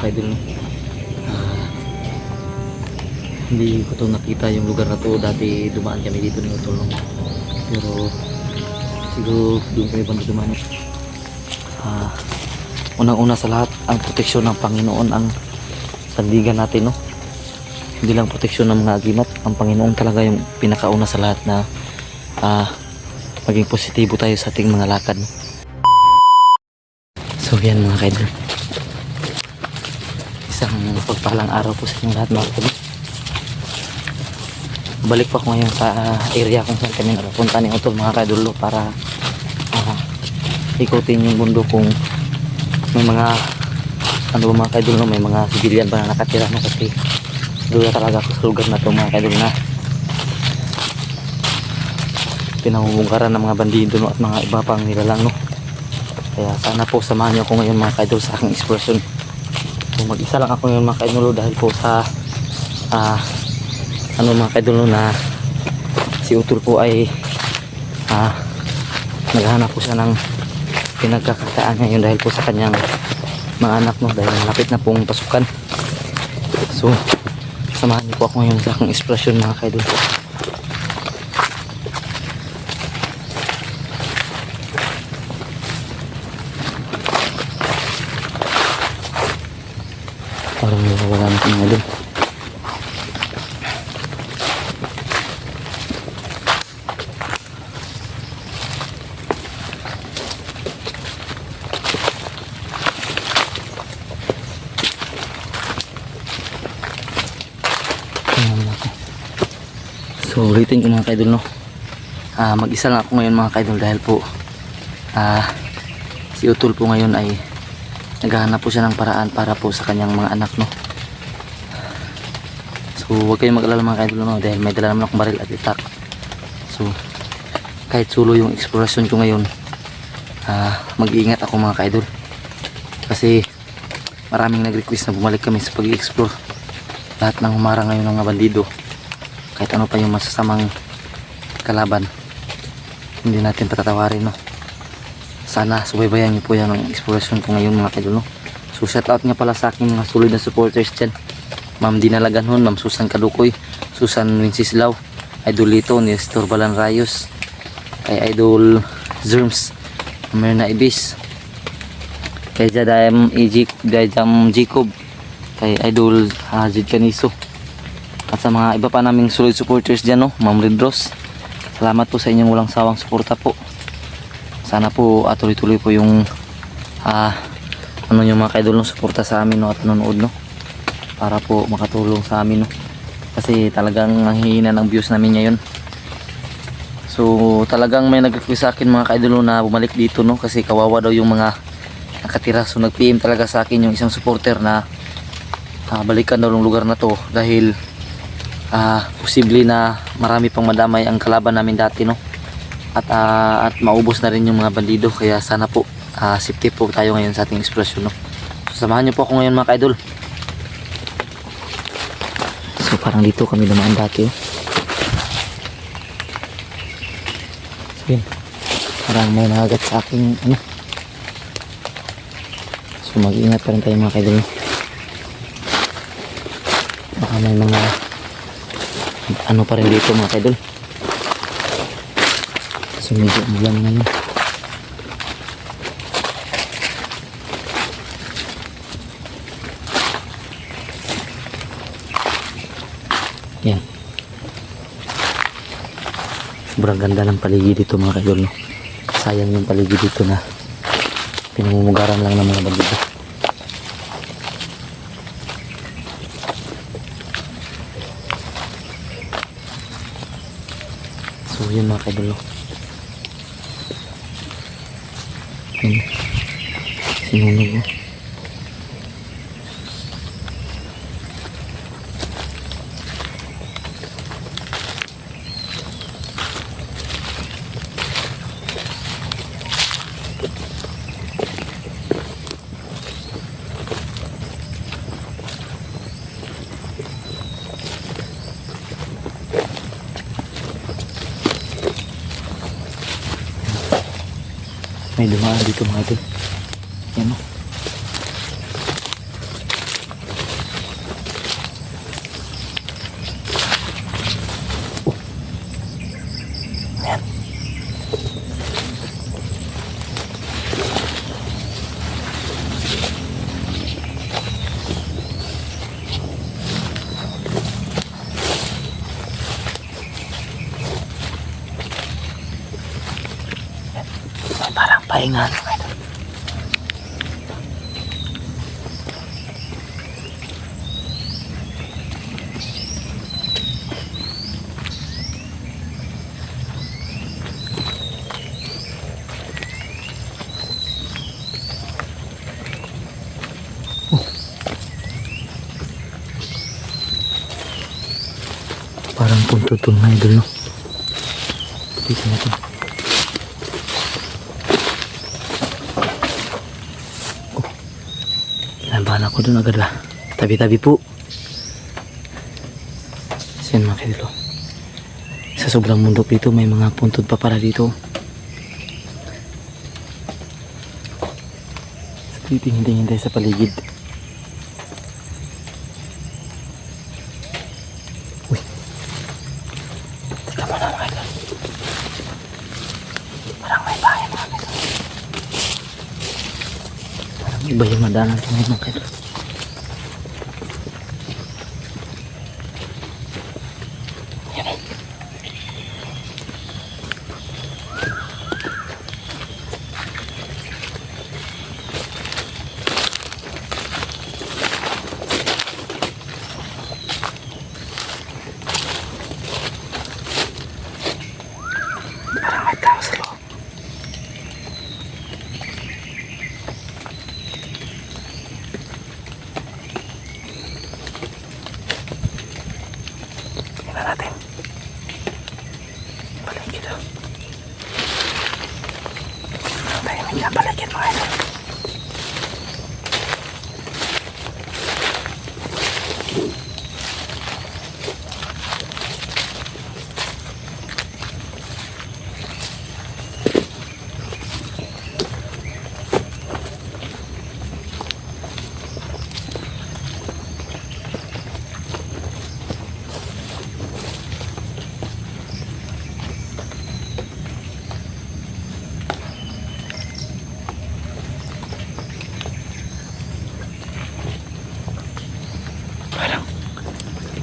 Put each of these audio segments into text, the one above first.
kaidol, no? Hindi ko to nakita yung lugar na to. Dati dumaan kami dito ni Utol, no? Pero siguro doon kami banda dumaan. Unang-una sa lahat, ang proteksyon ng Panginoon ang sandigan natin, no? Hindi lang proteksyon ng mga agimat, ang Panginoon talaga yung pinakauna sa lahat na maging positibo tayo sa ating mga lakad, no? So yan mga kaidol, isang pagpalang araw po sa inyong lahat mga kaidol. Balik pa ako ngayon sa area kung saan kami nakapunta ni Utol mga kaidol, para ikutin yung bundok kung may mga ano ba mga kaidol, no? May mga civilian ba na nakatira, no? Kasi doon talaga ako sa lugar na to mga kaidol, na pinamumungkaran ng mga bandido, no? At mga iba pang nilalang, no? Kaya sana po samahan niyo ako ngayon mga kaidol sa aking expression. So mag-isa lang ako ngayon mga kaidol, dahil po sa ano mga kaidol, no, na si Utol po ay naghahanap po siya ng pinagkakataan ngayon dahil po sa kanyang mga anak, no? Dahil malapit na pong pasukan. So samahan niyo po ako ngayon sa aking expression mga kaidol. Parang wala na mga doon. So ulitin ko mga kaidol, no? Mag-isa lang ako ngayon mga kaidol, dahil po si Utol po ngayon ay naghahanap po siya ng paraan para po sa kanyang mga anak, no? So huwag kayong mag-alala mga kaidol, no? Dahil may dala naman akong baril at itak. So kahit solo yung exploration ko ngayon, mag-iingat ako mga kaidol, kasi maraming nag-request na bumalik kami sa pag-i-explore. Lahat ng humarang ngayon ng mga bandido, kahit ano pa yung masasamang kalaban, hindi natin patatawarin, no? Sana subaybayan niyo po yan ang exploration ko ngayon mga kaidol, no? So shout out nga pala sa aking mga solid na supporters dyan. Ma'am Dinalaganhon, Ma'am Susan Kadukoy, Susan Wenceslao, Idol Lito, Nestor Balan Rayos, kay Idol Zerms, Merna Ibis, kay Jadam Jacob, kay Idol Jid Caniso, at sa mga iba pa naming solid supporters dyan, no? Ma'am Red Rose, salamat po sa inyong walang sawang suporta po. Sana po tuloy-tuloy po yung ano yung mga kaidol, no, suporta sa amin, no, at nanonood, no, para po makatulong sa amin, no, kasi talagang nanghihina ng views namin ngayon. So talagang may nag-request sa akin mga kaidol, no, na bumalik dito, no, kasi kawawa daw yung mga nakatira. So nag-PM talaga sa akin yung isang supporter na balikan daw ng lugar na to, dahil posible na marami pang madamay ang kalaban namin dati, no, at maubos na rin yung mga bandido. Kaya sana po safety po tayo ngayon sa ating expression, no. So samahan niyo po ako ngayon mga kaidol. So parang dito kami dumaan dati, oh. So yun, parang may nakagat sa aking ano. So mag-iingat pa rin tayo mga kaidol, no. Baka may mga ano pa rin dito mga kaidol. So medyo ulan ngayon. Yan. Sobrang ganda ng paligid dito mga kaidol, no? Sayang yung paligid dito na pinamumugaran lang ng mga bandido. So yun mga kaidol, no? Yun. Sinunog, no? May dumaan dito mga idol. Yan, o. pahingahan mga idol. Parang punto to mga idol, no? Dito natin. Oh. Kinabahan ako dun agad lah. Tabi-tabi po. Yan mga idol, oh. Sa sobrang mundok dito may mga puntod pa para dito. So, titingin-tingin sa paligid. Iba yung madalan sa mga idol. Yan. Parang may tao sa loob. Natin paligid, oh. Tahimik na paligid mga idol.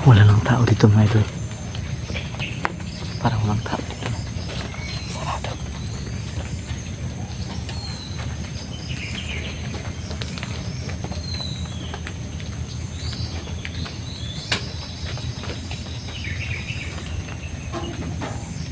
Wala nang tao dito mga idol. Parang walang tao dito. Sarado.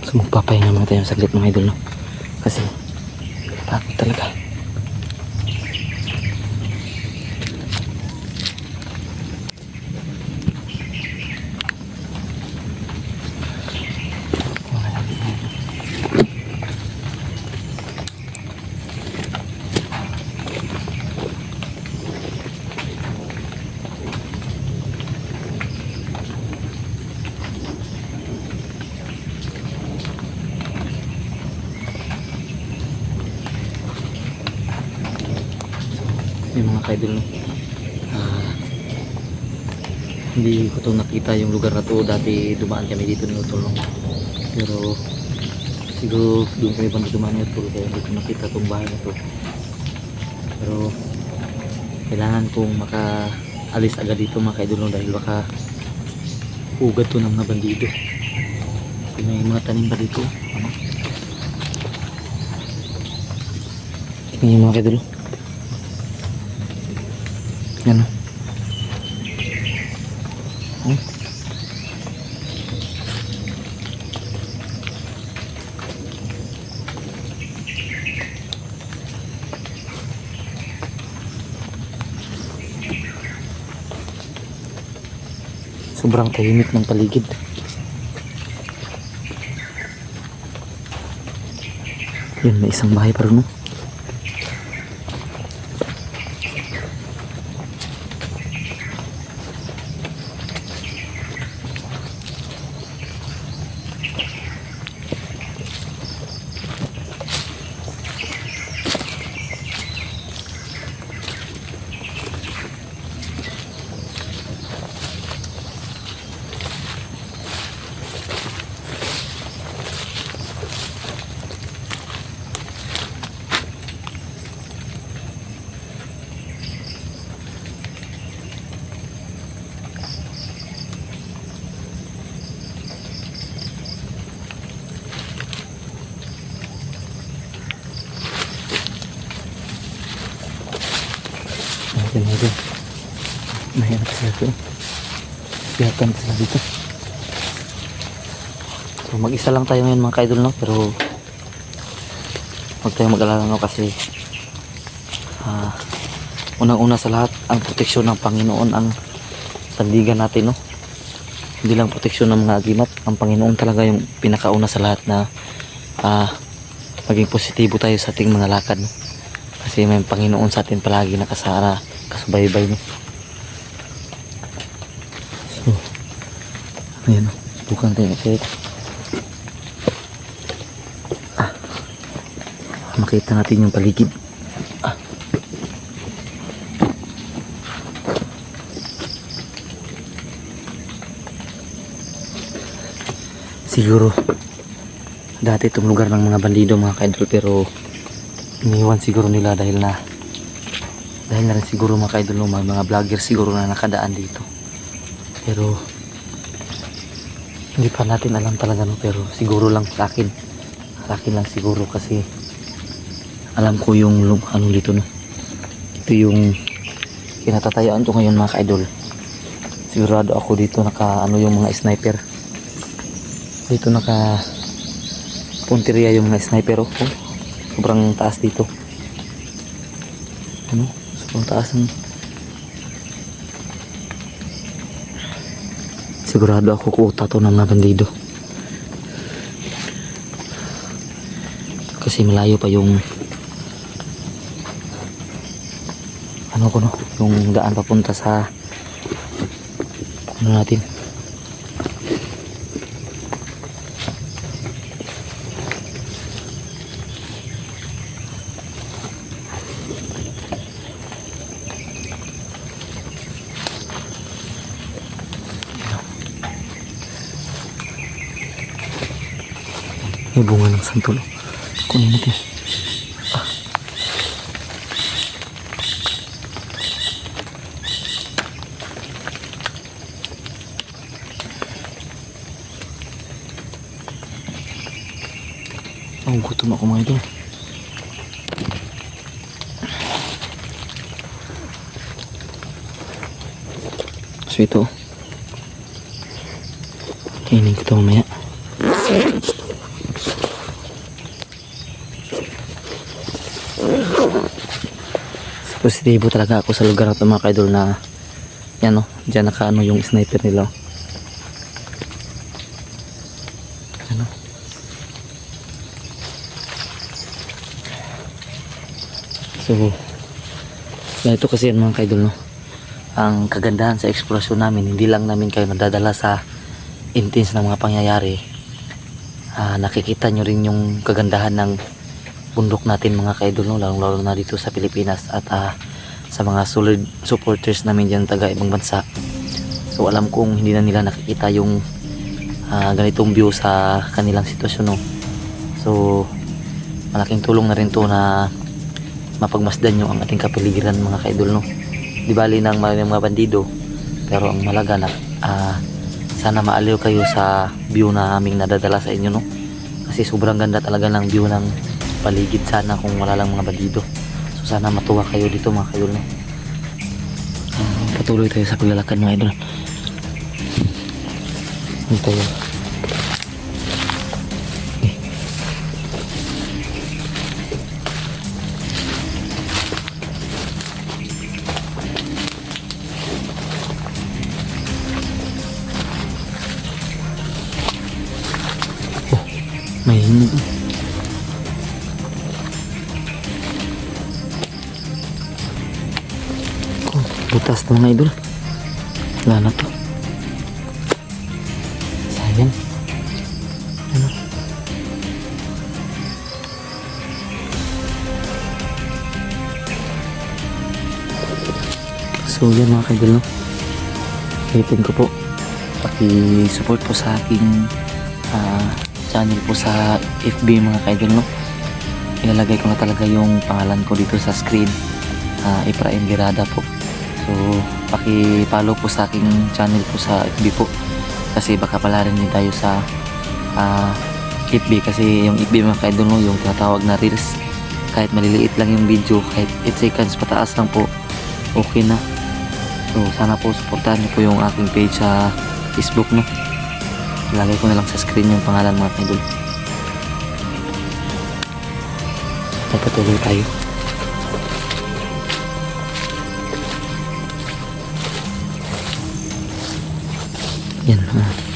So magpapahinga muna tayo saglit mga idol, no? Kasi takot talaga. Yung mga kaidol, no? Hindi ko to nakita yung lugar na to. Dati dumaan kami dito ni Utol, no? Pero siguro doon kami banda dumaan ni Utol, kaya hindi ko nakita tong bahay na to. Pero kailangan kong makaalis agad dito mga kaidol, no? Dahil baka ugat to ng mga bandido. So, may mga tanim pa dito, ano? Tingnan yung mga kaidol. Yan, oh. Sobrang tahimik ng paligid. Yun, may isang bahay pa rin, no? Piyatan sila dito. So mag-isa lang tayo ngayon mga ka-idol, no? Pero huwag tayo mag-alala, no? Kasi unang-una sa lahat, ang proteksyon ng Panginoon ang sandigan natin, no? Hindi lang proteksyon ng mga agimat, ang Panginoon talaga yung pinakauna sa lahat na maging positibo tayo sa ating mga lakad, no? Kasi may Panginoon sa atin palagi nakasara, kasubaybay, no? So ayan, no? Subukan tayo check. Makita natin yung paligid. Siguro dati itong lugar ng mga bandido mga ka-idol, pero iniwan siguro nila dahil na rin siguro mga ka-idol, mga vlogger siguro na nakadaan dito, pero hindi pa natin alam talaga, no? Pero siguro lang sa akin lang siguro, kasi alam ko yung ano dito, no? Ito yung kinatatayaan ko ngayon mga ka-idol. Sigurado ako dito yung mga sniper dito, punteriya yung mga sniper, oh. Sobrang taas dito, ano, sobrang taas ng... Sigurado ako kuuta to ng mga bandido, kasi malayo pa yung ano ko, no, yung daan papunta sa ano natin. May bunga ng santol. Kunin natin. Gutom ako mga idol. So ito, kainin ko ito mamaya. Positibo talaga ako sa lugar na ito mga ka-idol, na yan, no, dyan nakaano yung sniper nila, ano. So ito kasi yan mga ka-idol, no, ang kagandahan sa eksplorasyon namin, hindi lang namin kayo nadadala sa intense na mga pangyayari, nakikita nyo rin yung kagandahan ng bundok natin mga ka-idol, no? Lalo na dito sa Pilipinas, at sa mga solid supporters namin dyan taga ibang bansa. So alam kong hindi na nila nakikita yung ganitong view sa kanilang sitwasyon, no? So malaking tulong na rin to na mapagmasdan nyo ang ating kapaligiran mga ka-idol, no? Di bali ng mga bandido, pero ang malaga na sana maaliw kayo sa view na aming nadadala sa inyo, no? Kasi sobrang ganda talaga ng view ng paligid sana kung wala lang mga bandido. So sana matuwa kayo dito mga ka-idol, no? Patuloy tayo sa paglalakad mga idol. Dito yun. May hinog. Butas na mga idol. Wala na to. Sayang. Ano? So yan mga idol, no? Hipin ko po. Paki-support po sa aking channel po sa FB mga ka-idol, no? Ilalagay ko na talaga yung pangalan ko dito sa screen, Efraim Virada po. So paki-follow po sa aking channel po sa FB po, kasi baka pala rin din tayo sa FB, kasi yung FB mga ka-idol, no, yung tinatawag na reels, kahit maliliit lang yung video, kahit 8 seconds pataas lang po, okay na. So sana po supportahan niyo po yung aking page sa Facebook, no. Ilagay ko na lang sa screen yung pangalan, mga idol. Pagpatuloy tayo. Yan.